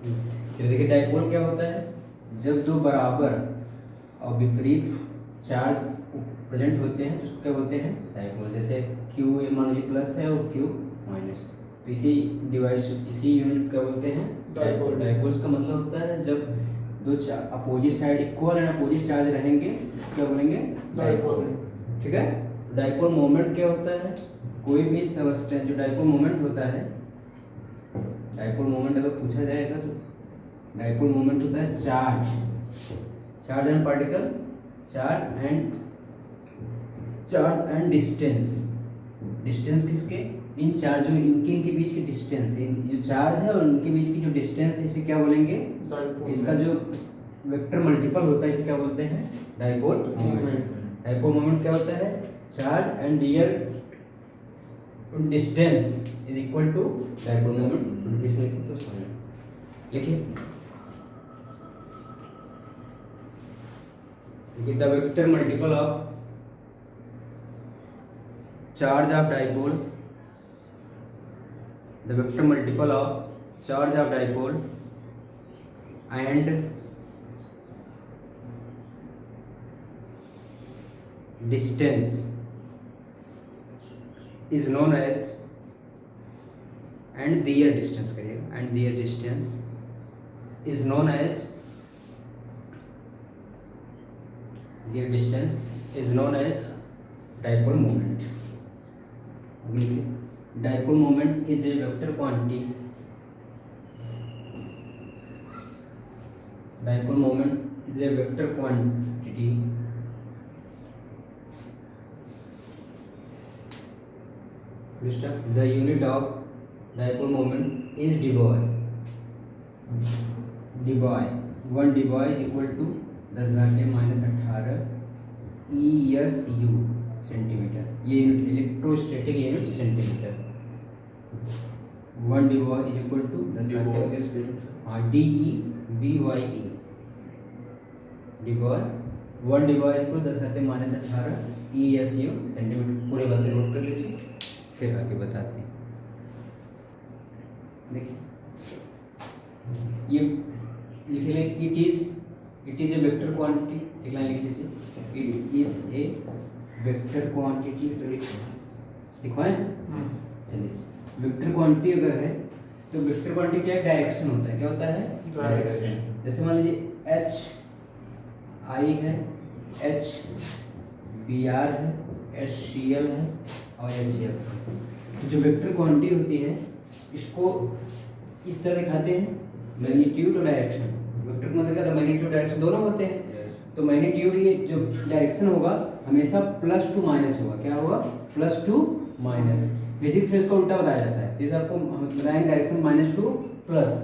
चलिए देखिए, डाइपोल क्या होता है, जब दो बराबर और विपरीत चार्ज प्रेजेंट होते हैं तो उसको क्या बोलते हैं, डाइपोल। जैसे क्यू मान लीजिए प्लस है और क्यू माइनस, तो इसी डिवाइस इसी यूनिट क्या बोलते हैं, डाइपोल। डाइपोल्स का मतलब होता है जब दो opposite side equal and opposite charge रहेंगे क्या बोलेंगे, डाइपोल। ठीक है। डाइपोल मोमेंट क्या होता है, कोई भी सबस्टेंस जो डाइपोल मोमेंट होता है, डाइपोल मोमेंट अगर पूछा जाएगा तो डाइपोल मोमेंट होता है charge and particle, charge and distance किसके, इन चार्ज जो इनके बीच की डिस्टेंस, जो चार्ज है और उनके बीच की जो डिस्टेंस है इसे क्या बोलेंगे, इसका जो वेक्टर मल्टीपल होता है इसे क्या बोलते हैं, डाइपोल मोमेंट। डाइपोल मोमेंट क्या होता है, charge and their distance is equal to dipole moment. इसमें तो लिखिए the vector multiple of charge of dipole, the vector multiple of charge of dipole and distance is known as, and their distance करिएगा, and their distance is known as, their distance is known as dipole moment। Dipole moment is a vector quantity, dipole moment is a vector quantity the unit of dipole moment is dBoy। 1 dBoy is equal to 10⁻⁸ ESU centimetre, ये unit electrostatic unit centimetre. 1 dBoy is equal to DEBYE, dBoy 1 dBoy is equal 10⁻⁸ ESU centimetre. पूरे बातें note कर लीजिए, फिर आगे बताते हैं। देखिए ये लिख ले, it is a vector quantity, एक लाइन लिख लीजिए, it is a vector quantity. लिखवाएं, चलिए वेक्टर क्वांटिटी अगर है तो वेक्टर क्वांटिटी क्या है, डायरेक्शन होता है। क्या होता है, डायरेक्शन। जैसे मान लीजिए HI है, HBr है, HCl है और HCl। तो जो वेक्टर क्वांटिटी होती है इसको इस तरह दिखाते हैं, मैग्नीट्यूड और डायरेक्शन। वेक्टर मतलब क्या, मैग्नीट्यूड डायरेक्शन दोनों होते हैं। तो मैग्नीट्यूड ये जो डायरेक्शन होगा हमेशा प्लस टू माइनस होगा। क्या होगा, प्लस टू माइनस। फिजिक्स में इसका उल्टा बताया जाता है, जैसे आपको हम बताएंगे डायरेक्शन माइनस टू प्लस,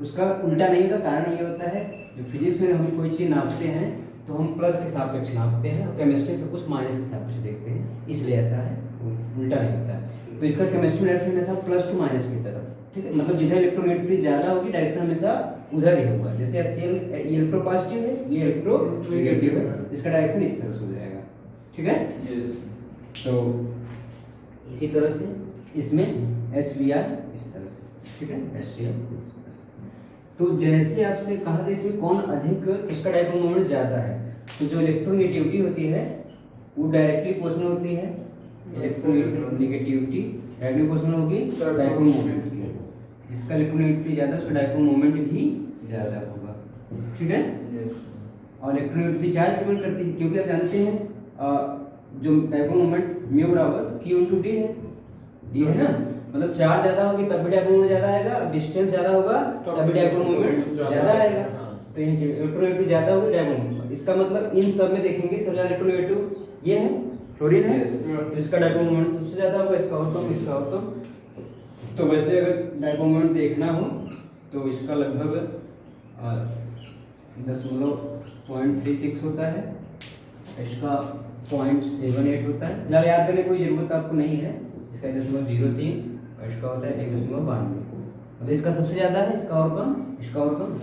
उसका उल्टा नहीं का कारण ये होता है, जो फिजिक्स में हम कोई चीज़ नापते हैं तो हम प्लस के सापेक्ष नापते हैं और केमिस्ट्री से कुछ माइनस के सापेक्ष देखते हैं, इसलिए ऐसा है, उल्टा नहीं होता है। तो इसका केमिस्ट्री डायरेक्शन हमेशा प्लस टू माइनस की तरफ, ठीक है। मतलब जिधर इलेक्ट्रोनेगेटिविटी ज़्यादा होगी डायरेक्शन हमेशा उधर ही होगा। जैसे HCl ये इलेक्ट्रो पॉजिटिव है, ये इलेक्ट्रो नेगेटिव है, इसका डायरेक्शन इस तरह से हो जाएगा, ठीक है। तो इसी तरह से इसमें HBr इस तरह से, ठीक है, HCl। तो जैसे आपसे कहा जाए इसमें कौन अधिक, किसका डाइपोल मोमेंट ज़्यादा है, तो जो इलेक्ट्रोनेगेटिविटी होती है वो डायरेक्टली प्रोपोर्शनल होती है, इलेक्ट्रोनेगेटिविटी डायरेक्टली प्रोपोर्शनल होगी डाइपोल मोमेंट की। जिसका इलेक्ट्रोनेगेटिविटी ज़्यादा उसका डाइपोल मोमेंट भी ज़्यादा होगा, ठीक है। और इलेक्ट्रोनेगेटिविटी चार्ज डिपेंड करती है, क्योंकि आप जानते हैं जो डाइपोल मोमेंट म्यू बराबर Q/D है, D है ना। मतलब चार्ज ज़्यादा होगी तब भी डाइपोल मोमेंट ज़्यादा आएगा, डिस्टेंस ज़्यादा होगा तब भी डाइपोल मोमेंट ज़्यादा आएगा। तो इन इलेक्ट्रोनेगेटिविटी ज़्यादा होगी डाइपोल मोमेंट, इसका मतलब इन सब में देखेंगे सबसे ज़्यादा इलेक्ट्रोनेगेटिव ये है, फ्लोरीन है, तो इसका डाइपोल मोमेंट सबसे ज़्यादा होगा, इसका और कम, इसका और कम। तो वैसे अगर डाइपोल मोमेंट देखना हो तो इसका लगभग 0.36 होता है, इसका 0.78 होता है। फिलहाल याद करने की कोई ज़रूरत आपको नहीं है, इसका 1.03 और इसका होता है 1.92। मतलब इसका सबसे ज़्यादा है, इसका और कम, इसका और कम।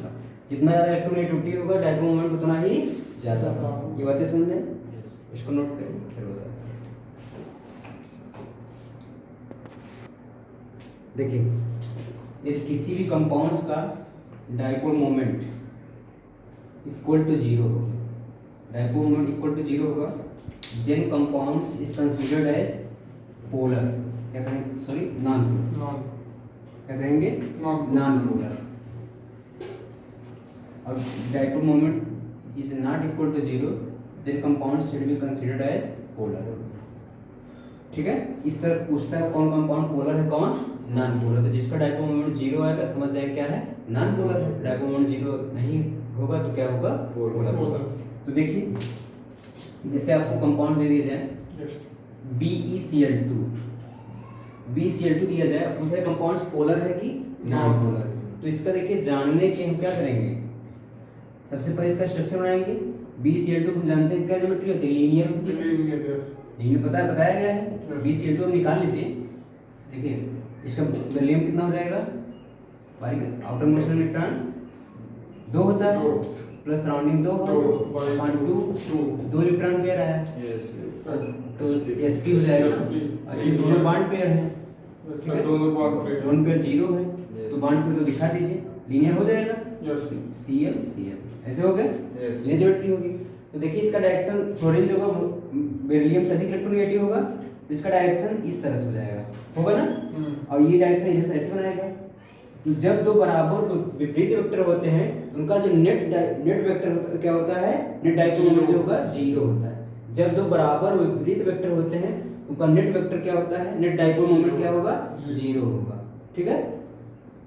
जितना ज़्यादा इलेक्ट्रोनेगेटिविटी होगा डाइपोल मोमेंट उतना ही ज़्यादा होगा। ये बातें समझ लें, इसको नोट करें, फिर बताते हैं। देखिए ये किसी भी कंपाउंड्स का dipole moment equal to zero होगी, dipole moment equal to zero होगा, then compounds is considered as polar, क्या कहेंगे, सॉरी नॉन पोलर, क्या कहेंगे, नॉन पोलर। और dipole moment is not equal to zero, then compound should be considered as polar. ठीक है, इस तरह पूछता है कौन कंपाउंड पोलर है, कौन नॉन पोलर। तो जिसका डाइपोल मोमेंट जीरो आएगा समझ जाए क्या है, नॉन पोलर है। डाइपोल मोमेंट जीरो नहीं होगा तो क्या होगा, पोलर होगा। तो देखिए जैसे आपको कंपाउंड दे दिया जाए BeCl2, BeCl2 दिया जाए, अब पूछा है कंपाउंड्स पोलर है कि नॉन पोलर। तो इसका देखिए जानने के लिए हम क्या करेंगे, सबसे पहले इसका स्ट्रक्चर बनाएंगे। BeCl2 हम जानते हैं क्या ज्योमेट्री होती है, लीनियर होती है, लीनियर पता है, बताया गया है। BeCl2 हम निकाल लीजिए, देखिए इसका वैल्यूम कितना हो जाएगा, बारीक आउटर मोस्ट इलेक्ट्रॉन 2 होता है, प्लस सराउंडिंग 2 2 इलेक्ट्रॉन पेयर है, तो sp हो जाएगा। अच्छा दोनों बॉन्ड पेयर है, ठीक है, दोनों पेयर जीरो है, तो बॉन्ड पेयर तो दिखा दीजिए, लीनियर हो जाएगा। Cl Cl ऐसे हो गया, ये ज्योमेट्री होगी। तो देखिए इसका डायरेक्शन फ्लोरीन जो होगा बेरिलियम से अधिक इलेक्ट्रोनेगेटिव होगा, तो इसका डायरेक्शन इस तरह से हो जाएगा, होगा ना। और ये डायरेक्शन इधर ऐसे बनाएगा कि जब दो बराबर तो विपरीत वेक्टर होते हैं, उनका जो नेट वेक्टर क्या होता है, नेट डायपोल मोमेंट जो होगा जीरो होता है। जब दो बराबर विपरीत वेक्टर होते हैं, उनका नेट वेक्टर क्या होता है, नेट डायपोल मोमेंट क्या होगा, जीरो होगा। ठीक है,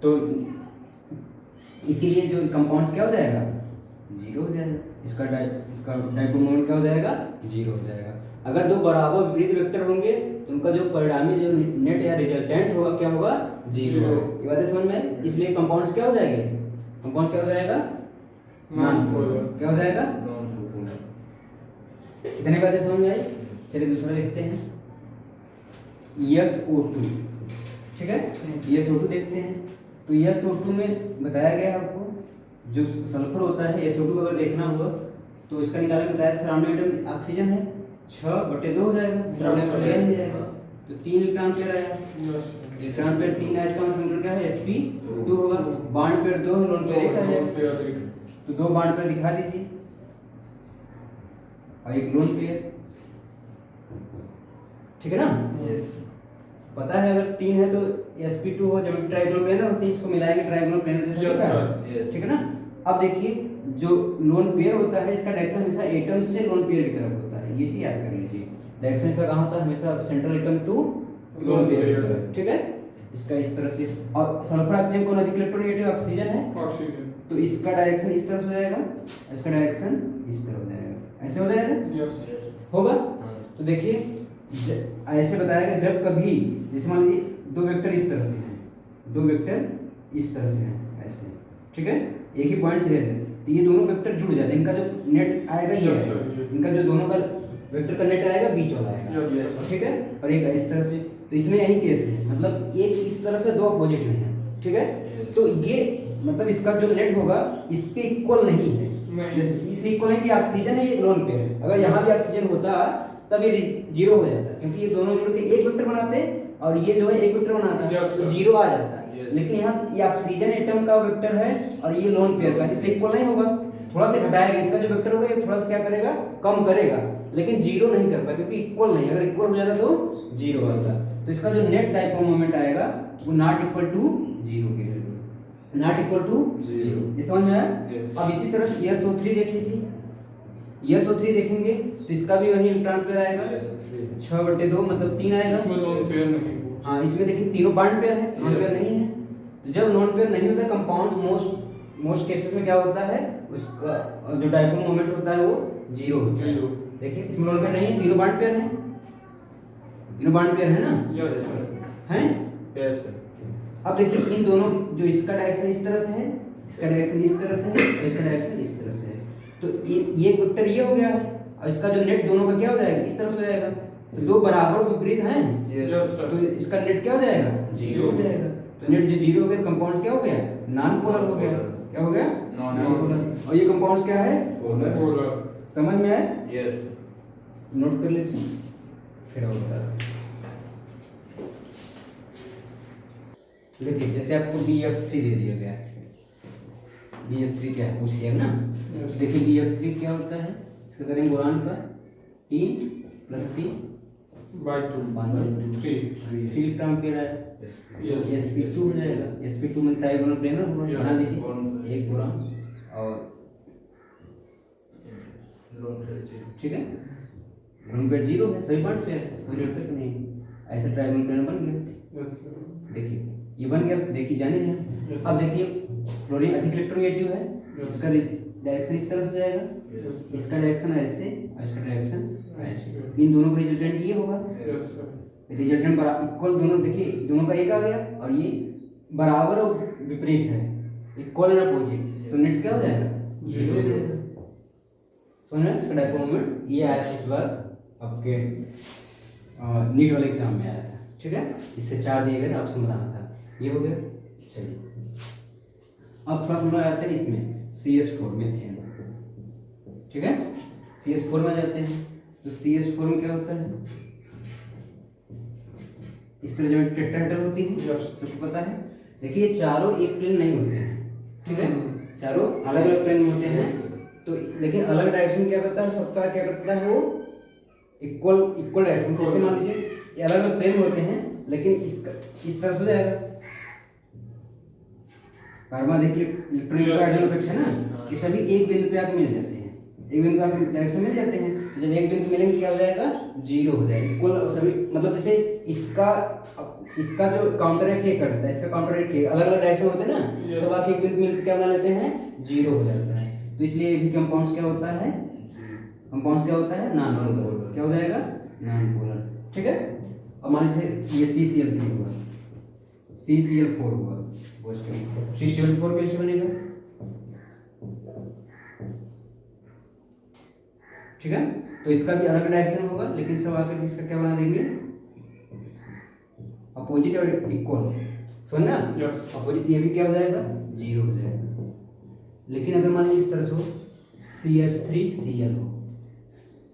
तो इसीलिए जो कंपाउंड्स क्या हो जाएगा, जीरो हो जाएगा, इसका डायपोल मोमेंट क्या हो जाएगा, जीरो हो जाएगा। अगर दो बराबर विपरीत वेक्टर होंगे तो उनका जो परिणामी जो नेट या रिजल्टेंट होगा क्या होगा, जीरो। ये बातें समझ में, इसलिए कंपाउंड्स क्या हो जाएंगे, कंपाउंड क्या हो जाएगा, नॉन पोलर, क्या हो जाएगा, नॉन पोलर। इतने बातें समझ में आई। चलिए दूसरा देखते हैं, SO2। ठीक है, SO2 देखते हैं। तो SO2 में बताया गया है आपको जो सल्फर होता है, SO2 अगर देखना होगा तो इसका निकालने बताया, सराउंडिंग एटम ऑक्सीजन है 6/2 हो जाएगा, सराउंडिंग एटम हो जाएगा, तो 3 इलेक्ट्रॉन पेयर आएगा, इलेक्ट्रॉन पेयर 3 है, इसका मतलब क्या है, sp2 होगा। बॉन्ड पेयर 2 है, लोन पेयर 1 है, तो 2 बॉन्ड पेयर दिखा दीजिए और एक लोन पेयर। ठीक है ना, पता है अगर 3 है तो sp2 हो, जब ट्राइगोनल प्लेनर होती है इसको मिलाएंगे ट्राइगोनल प्लेनर जैसा दिखा है। ठीक है ना, अब देखिए जो लोन पेयर होता है इसका डायरेक्शन हमेशा एटम से लोन पेयर की तरफ होता है, ये चीज याद कर लीजिए। डायरेक्शन इसका कहाँ होता है, हमेशा central atom to lone pair की तरफ। ठीक है, इसका इस तरह से। और सल्फर ऑक्सीजन कौन अधिक इलेक्ट्रोनेगेटिव, ऑक्सीजन है, ऑक्सीजन, तो इसका डायरेक्शन इस तरह से हो जाएगा, इसका डायरेक्शन इस तरह हो जाएगा, ऐसे हो जाएगा, होगा। तो देखिए ऐसे बताया जब कभी जैसे मान लीजिए 2 वेक्टर इस तरह से हैं, 2 वेक्टर इस तरह से हैं, ऐसे। ठीक है, एक ही पॉइंट से रहते हैं, तो ये दोनों वेक्टर जुड़ जाते हैं, इनका जो नेट आएगा ये है, इनका जो दोनों का वेक्टर का नेट आएगा बीच वाला आएगा। ठीक है, और एक इस तरह से, तो इसमें यही केस है, मतलब एक इस तरह से 2 अपोजिट में है। ठीक है, तो ये मतलब इसका जो नेट होगा इसके इक्वल नहीं है, इसलिए इक्वल है कि ऑक्सीजन है, ये लोन पेयर है। अगर यहाँ भी ऑक्सीजन होता तब ये जीरो हो जाता, क्योंकि ये दोनों जुड़ के एक वेक्टर बनाते हैं और ये जो है एक वेक्टर बनाता है, तो जीरो आ जाता है। लेकिन यहाँ ये ऑक्सीजन एटम का वेक्टर है और ये लोन पेयर का, इसलिए इक्वल नहीं होगा, थोड़ा सा घटाएगा, इसका जो वेक्टर होगा ये थोड़ा सा क्या करेगा, कम करेगा, लेकिन जीरो नहीं कर पाएगा क्योंकि इक्वल नहीं। अगर इक्वल हो जाता तो जीरो आएगा, तो इसका जो नेट डायपोल मोमेंट आएगा वो नॉट इक्वल टू जीरो के, नॉट इक्वल टू जीरो। ये समझ में आया। अब इसी तरह से SO3 देख लीजिए, SO3 देखेंगे तो इसका भी वही इलेक्ट्रॉन पेयर आएगा 6/2, मतलब 3 आएगा, इसमें लोन पेयर नहीं। हाँ, इसमें देखिए तीनों बॉन्ड पेयर है, लोन पेयर नहीं है। तो जब लोन पेयर नहीं होता कंपाउंड्स मोस्ट केसेस में क्या होता है, उसका जो डायपोल मोमेंट होता है वो जीरो होता है। देखिए इसमें लोन पेयर नहीं है, तीनों बॉन्ड पेयर है, तीनों बॉन्ड पेयर है ना, यस हैं, यस। अब देखिए इन दोनों, जो इसका डायरेक्शन इस तरह से है, इसका डायरेक्शन इस तरह से है और इसका डायरेक्शन इस तरह से है, तो ये वेक्टर ये हो गया और इसका जो नेट दोनों का क्या हो जाएगा, इस तरह से हो जाएगा। तो दो बराबर विपरीत हैं, तो इसका नेट क्या हो जाएगा, जीरो हो जाएगा। तो नेट जो जीरो हो गया, कंपाउंड्स क्या हो गया, नॉन पोलर हो गया। क्या हो गया, नॉन पोलर। और ये कंपाउंड्स क्या है, पोलर। समझ में आया, यस, नोट कर लीजिए फिर और बता। देखिए जैसे आपको BF3 दे दिया गया है, BF3 क्या है पूछ लिया ना। Yes. देखिए BF3 क्या होता है, इसका करेंगे गुणान का 3 + 3 by 2 3 3 इलेक्ट्रॉन पेयर है। Yes. sp2 हो जाएगा। sp2 में ट्राइगोनल प्लेनर होगा। Yes. यहाँ देखिए एक बोरान और ठीक है, लोन पेयर 0 है, सही बात है, कोई जरूरत नहीं। ऐसा ट्राइगोनल प्लेनर बन गया। Yes. देखिए ये बन गया, देखिए जाने हैं। Yes. अब देखिए फ्लोरीन अधिक इलेक्ट्रोनेगेटिव है, Yes. इसका डायरेक्शन इस तरह से हो जाएगा, Yes. इसका डायरेक्शन ऐसे और इसका डायरेक्शन ऐसे। Yes. इन दोनों का रिजल्टेंट ये होगा। Yes, sir. रिजल्टेंट बराबर इक्वल, दोनों देखिए दोनों का एक आ गया और ये बराबर और विपरीत है, इक्वल और अपोजिट, तो नेट क्या हो जाएगा? 0 हो जाएगा। समझ में इसका डायपोल मोमेंट ये आया था इस बार आपके नीट वाले एग्जाम में आया था। ठीक है, इससे 4 दिए गए थे, आपसे बताना था, ये हो गया। चलिए अब थोड़ा समझ आते हैं इसमें CS4 मीथेन। ठीक है, CS4 में आ जाते हैं। तो CS4 में क्या होता है, इस तरह जब टेट्राहेड्रल होती है, Yes. सबको पता है। देखिए ये चारों एक प्लेन नहीं होते हैं, ठीक है, चारों अलग अलग प्लेन में होते हैं। तो लेकिन अलग डायरेक्शन क्या करता है, सबका क्या करता है, वो इक्वल डायरेक्शन। जैसे मान लीजिए ये अलग अलग प्लेन होते हैं, लेकिन इसका इस तरह से हो जाएगा। कार्बन देखिए इलेक्ट्रॉनिक अपेक्षा ना कि सभी एक बिंदु पे आके मिल जाते हैं, एक बिंदु पे आके डायरेक्शन मिल जाते हैं। जब एक बिंदु मिलेंगे क्या हो जाएगा, 0 हो जाएगा, इक्वल सभी। मतलब जैसे इसका जो काउंटर एक्ट ये करता है, इसका काउंटर एक्ट अलग अलग डायरेक्शन होते हैं ना, Yes. सब आके एक बिंदु मिलकर क्या बना लेते हैं, 0 हो जाता है। तो इसलिए ये भी कंपाउंड्स क्या होता है, कंपाउंड्स क्या होता है, नॉन पोलर। क्या हो जाएगा, नॉन पोलर। ठीक है, अब मान लीजिए ये CCl3 हुआ, CCl4 हुआ, CCl4 कैसे बनेगा? ठीक है, तो इसका भी अलग डायरेक्शन होगा, लेकिन सब आकर इसका क्या बना देंगे, अपोजिट और इक्वल। सुनना, Yes. अपोजिट ये भी क्या हो जाएगा, 0 हो जाएगा। लेकिन अगर मान लीजिए इस तरह से हो, CS3Cl हो,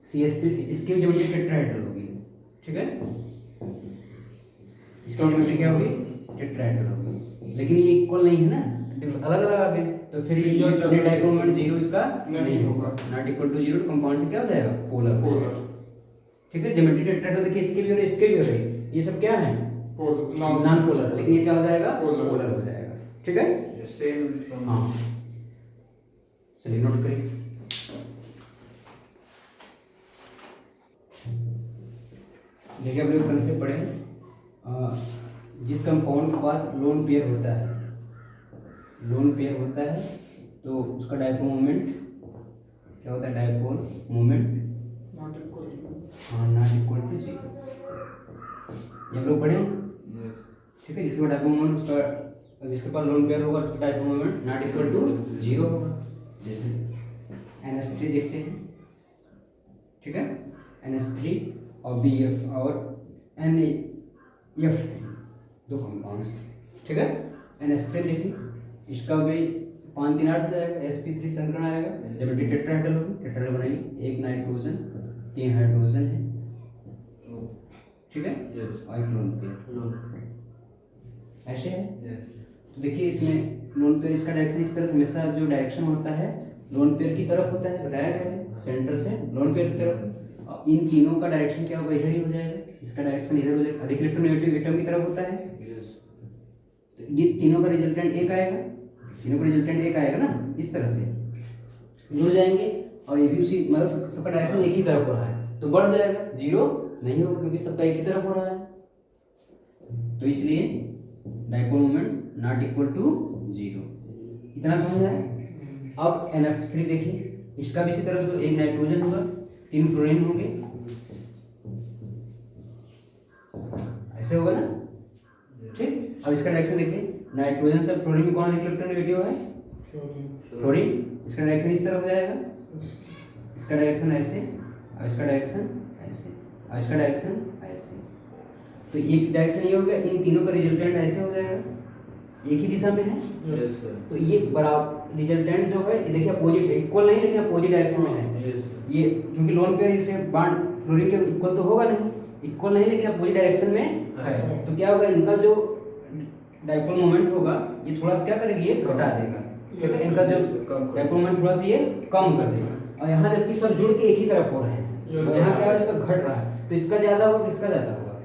CS3 इसकी भी ज्योमेट्री टेट्राहेड्रल होगी। ठीक है, इसकी ज्योमेट्री क्या होगी, टेट्राहेड्रल होगी। लेकिन ये इक्वल नहीं है ना, अलग अलग आ गए, तो फिर ये नेट डायपोल मोमेंट 0 इसका नहीं होगा, नॉट इक्वल टू 0। कंपाउंड से क्या हो जाएगा, पोलर। ठीक है, ज्योमेट्री टेट्राहेड्रल देखिए इसके भी और इसके भी हो रही, ये सब क्या है, नॉन पोलर, लेकिन ये क्या हो जाएगा, पोलर हो जाएगा। ठीक है, सेम। हाँ चलिए नोट करिए। देखिए अपने कंसेप्ट पढ़े, जिस कंपाउंड के पास लोन पेयर होता है, लोन पेयर होता है, तो उसका डायपोल मोमेंट क्या होता है, dipole moment not equal to 0। ये हम लोग पढ़े। ठीक है, जिसके डायपोल मोमेंट उसका, जिसके पास लोन पेयर होगा उसका dipole moment not equal to 0 होगा। जैसे NH3 देखते हैं। ठीक है, NH3 और BF और NF3 दो कंपाउंड्स। ठीक है, NH3 देखिए, इसका भी 5 3 8 हो जाएगा, sp3 संकरण आएगा, जब टेट्राहेड्रल होगी, टेट्राहेड्रल बनाएंगे, एक नाइट्रोजन 3 हाइड्रोजन है। ठीक है, और एक लोन पेयर ऐसे है। तो देखिए इसमें लोन पेयर, इसका डायरेक्शन इस तरफ हमेशा जो डायरेक्शन होता है लोन पेयर की तरफ होता है, बताया गया है, सेंटर से लोन पेयर की तरफ। और इन तीनों का डायरेक्शन क्या होगा, इधर ही हो जाएगा, इसका डायरेक्शन इधर हो जाएगा, अधिक इलेक्ट्रोनेगेटिव एटम की तरफ होता है। ये तीनों का रिजल्टेंट एक आएगा, तीनों का रिजल्टेंट एक आएगा ना, इस तरह से जुड़ जाएंगे। और ये भी उसी, मतलब सबका डायरेक्शन एक ही तरफ हो रहा है, तो बढ़ जाएगा, 0 नहीं होगा क्योंकि सबका एक ही तरफ हो रहा है। तो इसलिए dipole moment not equal to 0। इतना समझ आया। अब NF3 देखिए, इसका भी इसी तरह से एक नाइट्रोजन होगा, 3 फ्लोरीन होंगे, ऐसे होगा ना। ठीक, अब इसका डायरेक्शन देखिए, नाइट्रोजन से फ्लोरीन में कौन सा इलेक्ट्रोनेगेटिव है, फ्लोरीन। इसका डायरेक्शन इस तरह हो जाएगा, इसका डायरेक्शन ऐसे और इसका डायरेक्शन ऐसे और इसका डायरेक्शन ऐसे। तो एक डायरेक्शन ये हो गया, इन तीनों का रिजल्टेंट ऐसे हो जाएगा, एक ही दिशा में है। तो ये बराबर रिजल्टेंट जो है ये देखिए अपोजिट है, इक्वल नहीं लेकिन अपोजिट डायरेक्शन में है। ये क्योंकि लोन पे इसे बांड फ्लोरीन के इक्वल तो होगा नहीं, इक्वल नहीं लेकिन अपोजिट डायरेक्शन में है। तो क्या होगा, इनका जो डायपोल मोमेंट होगा ये थोड़ा सा क्या करेगी, ये घटा देगा, ठीक है, Yes, इनका जो yes, कम कर डाइपोल मोमेंट थोड़ा सा ये कम कर देगा। और यहाँ जबकि सब जुड़ के एक ही तरफ हो रहे हैं, Yes, तो यहाँ sir. क्या है, इसका घट रहा है, तो इसका ज्यादा होगा, किसका ज्यादा होगा?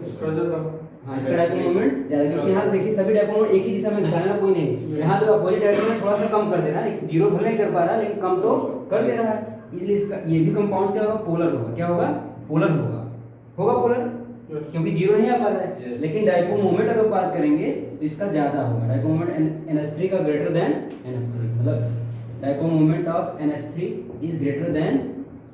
इसका ज़्यादा हाँ, इसका डाइपोल मोमेंट ज्यादा, क्योंकि यहाँ देखिए सभी डाइपोल मोमेंट एक ही दिशा में घटाना कोई नहीं, यहाँ तो अपोजिट डायरेक्शन में थोड़ा सा कम कर दे रहा है, लेकिन जीरो भले नहीं कर पा रहा है, लेकिन कम तो कर दे रहा है। इसलिए इसका ये भी कंपाउंड क्या होगा, पोलर होगा। क्या होगा? पोलर होगा। होगा पोलर, Yes. क्योंकि जीरो नहीं आ पा रहा है। Yes. लेकिन डाइपोल मोमेंट अगर बात करेंगे तो इसका ज्यादा होगा। डाइपोल मोमेंट NH3 का ग्रेटर देन NF3, मतलब dipole moment of NH3 is greater then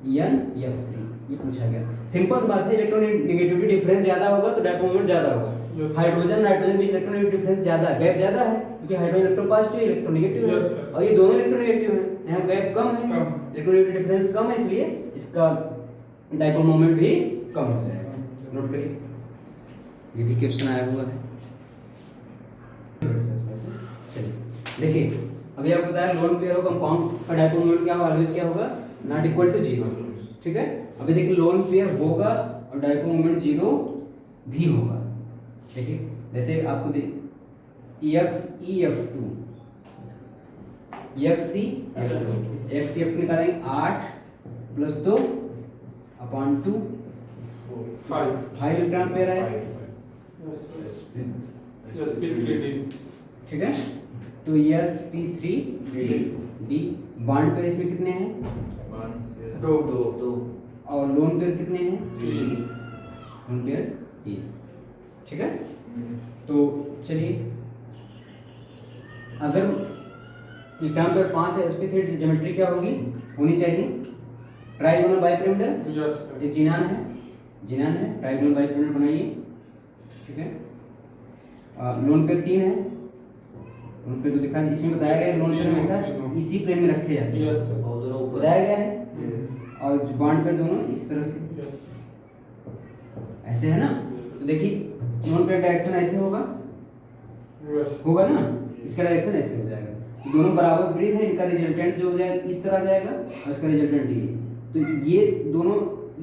NF3, ये पूछा गया। सिंपल सी बात है, इलेक्ट्रोनेगेटिविटी डिफरेंस ज्यादा होगा तो डाइपोल मोमेंट ज्यादा होगा। Yes. हाइड्रोजन नाइट्रोजन के बीच इलेक्ट्रोनेगेटिव डिफरेंस ज्यादा, गैप ज्यादा है, क्योंकि हाइड्रोजन इलेक्ट्रोपॉजिटिव इलेक्ट्रोनेगेटिव है, Yes, sir. और ये दोनों इलेक्ट्रोनेगेटिव हैं, यहाँ गैप कम है, कम। इलेक्ट्रोनेगेटिव डिफरेंस कम है, इसलिए इसका डाइपोल मोमेंट भी कम हो जाएगा। नोट करिए, ये भी क्वेश्चन आया हुआ है। चलिए देखिए, अभी आपको बताया लोन पेयर हो कंपाउंड का डाइपोल मोमेंट क्या होगा, ऑलवेज क्या होगा, नॉट इक्वल टू जीरो। ठीक है, अभी देखिए लोन पेयर होगा और डाइपोल मोमेंट जीरो भी होगा। देखिए जैसे आपको XeF2 XeF2 निकालेंगे 8 + 2 / 2 5 इलेक्ट्रॉन पेयर है। Yes, P3D. ठीक है, तो sp3d बॉन्ड पेयर इसमें कितने हैं, दो। और लोन पेयर कितने हैं, 3. Lone pair 3। ठीक है, तो चलिए अगर इलेक्ट्रॉन पेयर 5 है, sp3 ज्योमेट्री क्या होगी, होनी चाहिए ट्राइगोनल बाइपिरामिडल। Yes, sir. ये जिनान है, ट्राइगोनल बाइपिरामिडल बनाइए। ठीक है, लोन पेयर 3 है, लोन पेयर तो दिखा, इसमें बताया गया है लोन पेयर हमेशा इसी प्लेन में रखे जाते हैं, Yes, sir. बताया गया है। और जो बॉन्ड पेयर दोनों इस तरह से Yes. ऐसे है ना, तो देखिए लोन पेयर डायरेक्शन ऐसे होगा Yes. ना, इसका डायरेक्शन ऐसे हो जाएगा, दोनों बराबर विपरीत है, इनका रिजल्टेंट जो हो जाएगा इस तरह जाएगा और इसका रिजल्टेंट ये, तो ये दोनों,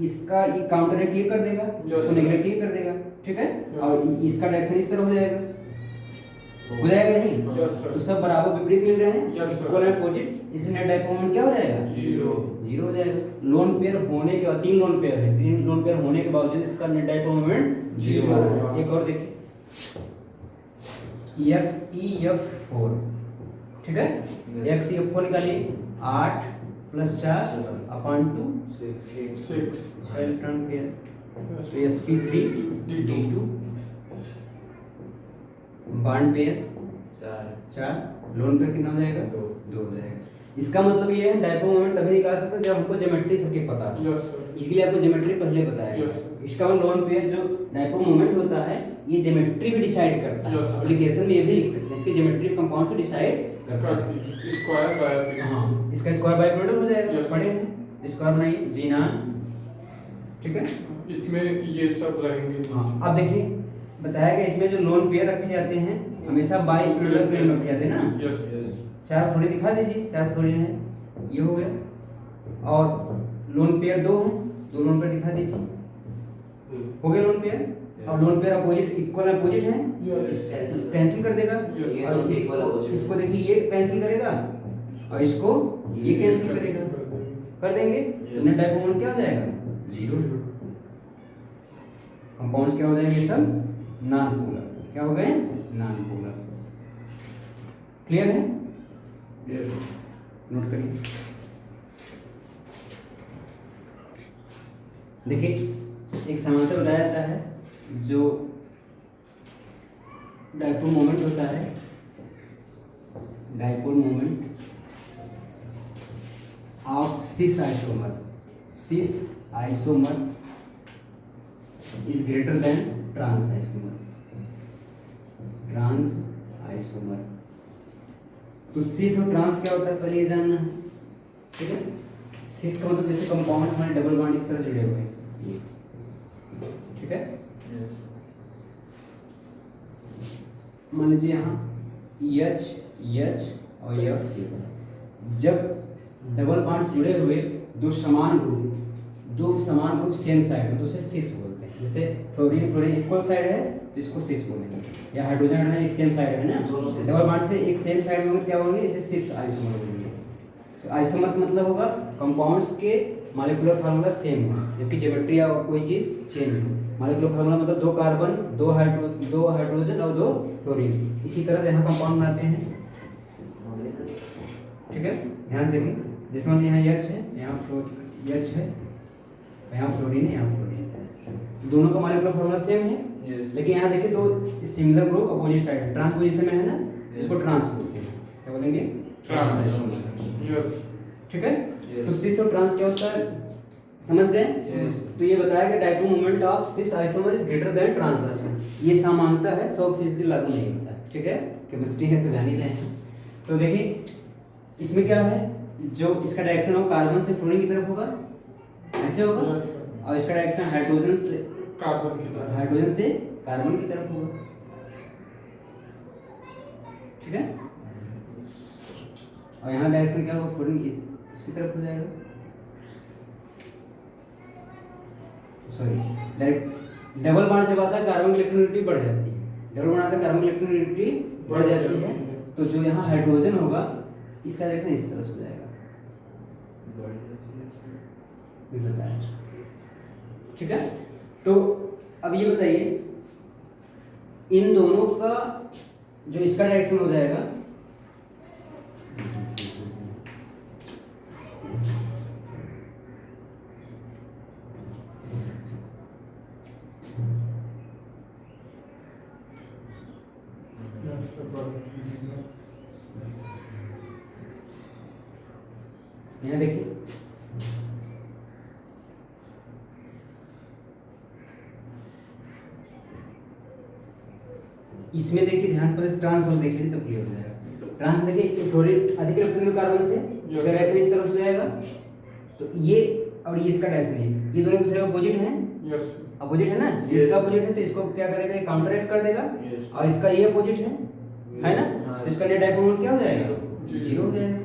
इसका ये काउंटरेक्ट ये कर देगा, इसको नेगलेक्ट ये कर देगा। ठीक है, और इसका डायरेक्शन इस तरह हो जाएगा, हो जाएगा नहीं? Yes, sir. तो सब बराबर विपरीत मिल रहे हैं, Yes, sir. Equal and opposite, इसलिए नेट डाइपोल मोमेंट क्या हो जाएगा, Zero. जीरो हो जाएगा। लोन पेयर होने के बाद 3 लोन पेयर है, 3 लोन पेयर होने के बावजूद इसका नेट डाइपोल मोमेंट जीरो आ रहा है। एक और देखिए XeF4, ठीक है, XeF4 निकालिए 8 + 4 / 2 6. 6 इलेक्ट्रॉन पेयर, तो sp3d2 bond pair 4, lone pair कितना हो जाएगा, 2 हो जाएगा। इसका मतलब ये है डाइपोल मोमेंट तभी निकाल सकते हैं जब हमको ज्योमेट्री सबकी पता हो, Yes, sir. इसलिए आपको ज्योमेट्री पहले बताया Yes, गया। sir. इसका मतलब लोन पेयर जो डाइपोल मोमेंट होता है ये ज्योमेट्री भी डिसाइड करता है, Yes, sir. एप्लीकेशन में ये भी लिख सकते हैं, इसकी ज्योमेट्री कंपाउंड को डिसाइड करता है। Square by. हाँ, इसका स्क्वायर बाइपिरामिडल हो जाएगा, Yes, sir. पढ़े हैं, स्क्वायर बनाइए जिनान। ठीक है, इसमें ये सब रहेंगे। हाँ, अब देखिए बताया गया इसमें जो लोन पेयर रखे जाते हैं हमेशा बाइपिरामिडल प्लेन रखे जाते हैं ना। Yes. 4 फ्लोरीन दिखा दीजिए, 4 फ्लोरीन है, ये हो गया। और लोन पेयर 2 है, 2 लोन पेयर दिखा दीजिए, हो गया लोन पेयर। और lone pair opposite, equal opposite है, Yes. कैंसिल कर देगा। Yes. और इसको देखिए ये कैंसिल करेगा और इसको ये कैंसिल करेगा, कर देंगे, नेट डाइपोल मोमेंट क्या हो जाएगा, जीरो। कंपाउंड्स क्या हो जाएंगे, सब नॉन पोलर, क्या हो गए, नॉन पोलर। क्लियर है, Yes. नोट करिए। देखिए एक समांतर बताया जाता है जो डाइपोल मोमेंट होता है, dipole moment of cis isomer is greater than trans isomer. तो सिस और ट्रांस क्या होता है पहले ये जानना है। ठीक है, सिस का मतलब जैसे कंपाउंड्स हमारे डबल बॉन्ड इस तरह जुड़े हुए हैं ये, ठीक है। मान लीजिए यहाँ H और F, जब डबल बॉन्ड्स जुड़े हुए दो समान ग्रुप सेम साइड में, तो उसे सिस बोलते हैं। जैसे फ्लोरीन फ्लोरीन इक्वल साइड है तो इसको सिस बोलेंगे, या हाइड्रोजन हाइड्रोजन एक सेम साइड है ना, दोनों cis। डबल बॉन्ड से एक सेम साइड होंगे क्या बोलेंगे, इसे सिस आइसोमर बोलेंगे। तो आइसोमर का मतलब होगा कंपाउंड्स के मॉलिक्यूलर फार्मूला सेम हो, जबकि ज्योमेट्री और कोई चीज चेंज हो। मॉलिक्यूलर फार्मूला मतलब 2 कार्बन, 2 हाइड्रोजन और 2 फ्लोरीन। इसी तरह से यहाँ कंपाउंड बनाते हैं, ठीक है। ध्यान देंगे, जैसे मान यहाँ H है, यहाँ H है, यहाँ फ्लोरीन है, यहाँ फ्लोरीन है, दोनों का मॉलिक्यूलर फार्मूला सेम है। लेकिन यहाँ देखिए दो सिमिलर ग्रुप अपोजिट साइड है, ट्रांस पोजीशन में है ना, इसको ट्रांस बोलते हैं, क्या बोलेंगे, ट्रांस आइसोमर, यस ठीक है। तो सिस और ट्रांस क्या होता है, समझ गए। तो ये बताया कि dipole moment of cis isomer is greater than trans isomer, ये समानता है, 100% लागू नहीं होता है, ठीक है। केमिस्ट्री है तो जान ही रहे हैं। तो देखिए इसमें क्या है, जो इसका डायरेक्शन हो कार्बन से फ्लोरीन की तरफ होगा, ऐसे होगा, यस सर, और इसका डायरेक्शन हाइड्रोजन से कार्बन की तरह। कार्बन की तरफ होगा, ठीक है। और यहाँ डायरेक्शन क्या होगा, फ्लोरीन इसकी तरफ हो जाएगा, सॉरी डायरेक्ट डबल बॉन्ड जब आता है कार्बन की इलेक्ट्रोनेगेटिविटी बढ़ जाती है, डबल बॉन्ड आता है कार्बन की इलेक्ट्रोनेगेटिविटी बढ़ जाती है, तो जो यहाँ हाइड्रोजन होगा इसका डायरेक्शन इस तरह से हो जाएगा, भी बताया, ठीक है। तो अब ये बताइए इन दोनों का जो इसका डायरेक्शन हो जाएगा, यस सर, यहाँ देखिए इसमें देखिए ध्यान से पहले ट्रांस वाला देख लीजिए तो क्लियर हो जाएगा। ट्रांस देखिए फ्लोरीन अधिक इलेक्ट्रॉन कार्बन से इसका डायरेक्शन इस तरह से हो जाएगा, तो ये और ये इसका डायरेक्शन ये दोनों दूसरे अपोजिट हैं, यस अपोजिट है ना, इसका अपोजिट है तो इसको क्या करेगा, काउंटरएक्ट कर देगा, और इसका ये अपोजिट है ना, तो इसका नेट डायपोल मोमेंट क्या हो जाएगा, जीरो हो जाएगा,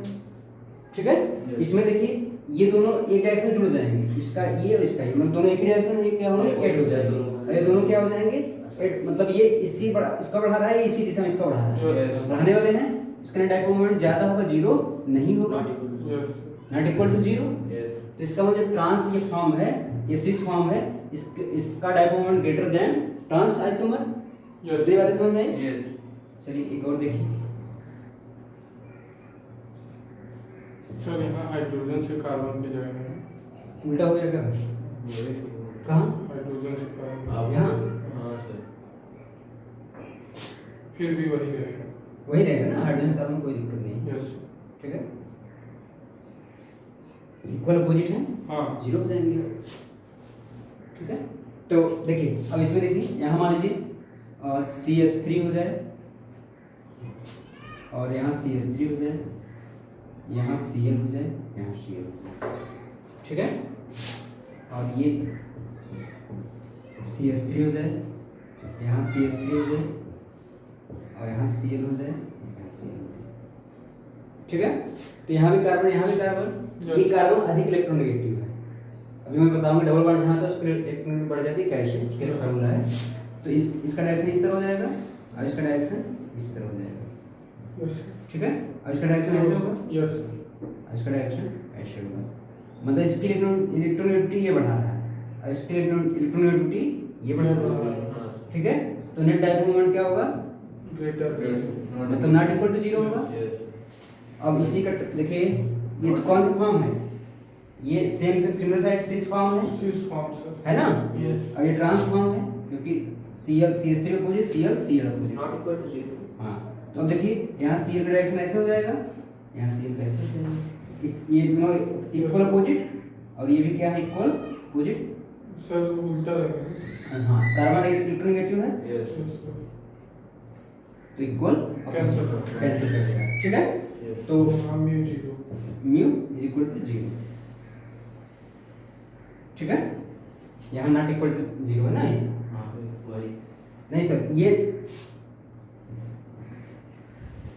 ठीक है। इसमें देखिए ये दोनों एक डायरेक्शन में जुड़ जाएंगे, इसका ये और इसका ये, मतलब दोनों एक ही डायरेक्शन में क्या होंगे, ऐड हो जाएंगे, और ये दोनों क्या हो जाएंगे, ऐड, मतलब ये इसी बड़ा इसका बढ़ा रहा है, ये इसी दिशा में इसका बढ़ा रहा है, बढ़ाने वाले हैं, इसका डायपोल मोमेंट ज्यादा होगा, जीरो नहीं होगा, yes not equal to zero. तो इसका मतलब ट्रांस ये फॉर्म है, ये सिस फॉर्म है, इसका dipole moment greater than trans isomer, yes ये बातें समझ में आई? चलिए एक और देखिए, सर, यहाँ हाइड्रोजन से कार्बन की जगह है, उल्टा हो जाएगा, कहाँ, हाइड्रोजन से कार्बन, यहाँ फिर भी वही रहेगा। वही रहेगा ना, हाइड्रोजन कार्बन कोई दिक्कत नहीं, यस ठीक है। इक्वल अपोजिट है, हाँ, जीरो हो जाएंगे, ठीक है। तो देखिए अब इसमें देखिए यहाँ मान लीजिए CH3 हो जाए, और यहाँ CH3 हो जाए, यहाँ Cl हो जाए, यहाँ Cl हो जाए, ठीक है। और ये CH3 हो जाए, यहाँ CH3 हो जाए, और यहाँ Cl हो जाए, यहाँ Cl हो जाए, ठीक है। तो यहाँ भी कार्बन, यहाँ भी कार्बन, ये कार्बन अधिक इलेक्ट्रोनेगेटिव है, अभी मैं बताऊंगा डबल बॉन्ड जहाँ था उसके इलेक्ट्रॉन बढ़ जाती है, कैल्शियम उसके लिए फार्मूला है। तो इसका डायरेक्शन इस तरह हो जाएगा, और इसका डायरेक्शन इस तरह हो जाएगा, यस ठीक है। और इसका डायरेक्शन ऐसे होगा, यस और इसका डायरेक्शन ऐसे होगा, मतलब इसकी इलेक्ट्रोनेगेटिविटी ये बढ़ा रहा है, और इसकी इलेक्ट्रोनेगेटिविटी ये बढ़ा रहा है, ठीक है। तो नेट डायपोल मोमेंट क्या होगा, ग्रेटर, मतलब नॉट इक्वल टू जीरो होगा। अब इसी का देखिए ये कौन सा फॉर्म है, ये सेम सिमिलर साइड सिस फॉर्म है, सिस फॉर्म सर, है ना, और ये ट्रांस फॉर्म है, क्योंकि Cl CH3 opposite, Cl Cl opposite, हाँ। तो अब देखिए यहाँ Cl का डायरेक्शन ऐसे हो जाएगा, यहाँ Cl कैसे हो जाएगा, ये दोनों इक्वल अपोजिट, और ये भी क्या है, इक्वल अपोजिट, सर उल्टा रहेगा, हाँ। कार्बन इलेक्ट्रोनेगेटिव है तो इक्वल कैंसिल कैंसिल कर देगा, ठीक है। तो mu zero, mu is equal to zero, ठीक है। यहाँ नॉट इक्वल टू जीरो है ना, ये नहीं सर, ये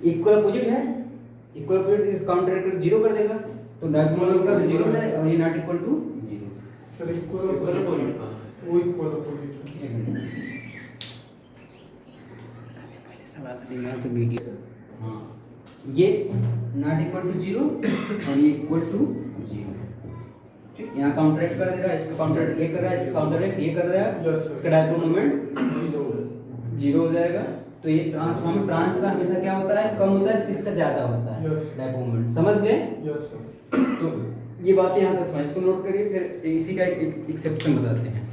इक्वल अपोजिट है, इक्वल अपोजिट काउंटर जीरो कर देगा, तो डायपोल मोमेंट का जीरो है, और ये not equal to zero, sir equal वो इक्वल अपोजिट है। एक मिनट। सवाल का दिमाग तो मीडिया। हाँ, ये नॉट इक्वल टू 0 और ये इक्वल टू 0। ठीक, यहाँ काउंटरएक्ट कर देगा, इसका काउंटरएक्ट ये कर रहा है, इसका काउंटरएक्ट ये कर रहा है, Yes, sir. इसका डायपोल मोमेंट 0 0 हो जाएगा। तो ये ट्रांसफॉर्म ट्रांस का हमेशा क्या होता है, कम होता है, इसका ज्यादा होता है Yes. Dipole moment. समझ गए? Yes sir. तो ये बातें यहाँ तक समझ, इसको नोट करिए, फिर इसी का एक एक्सेप्शन बताते हैं।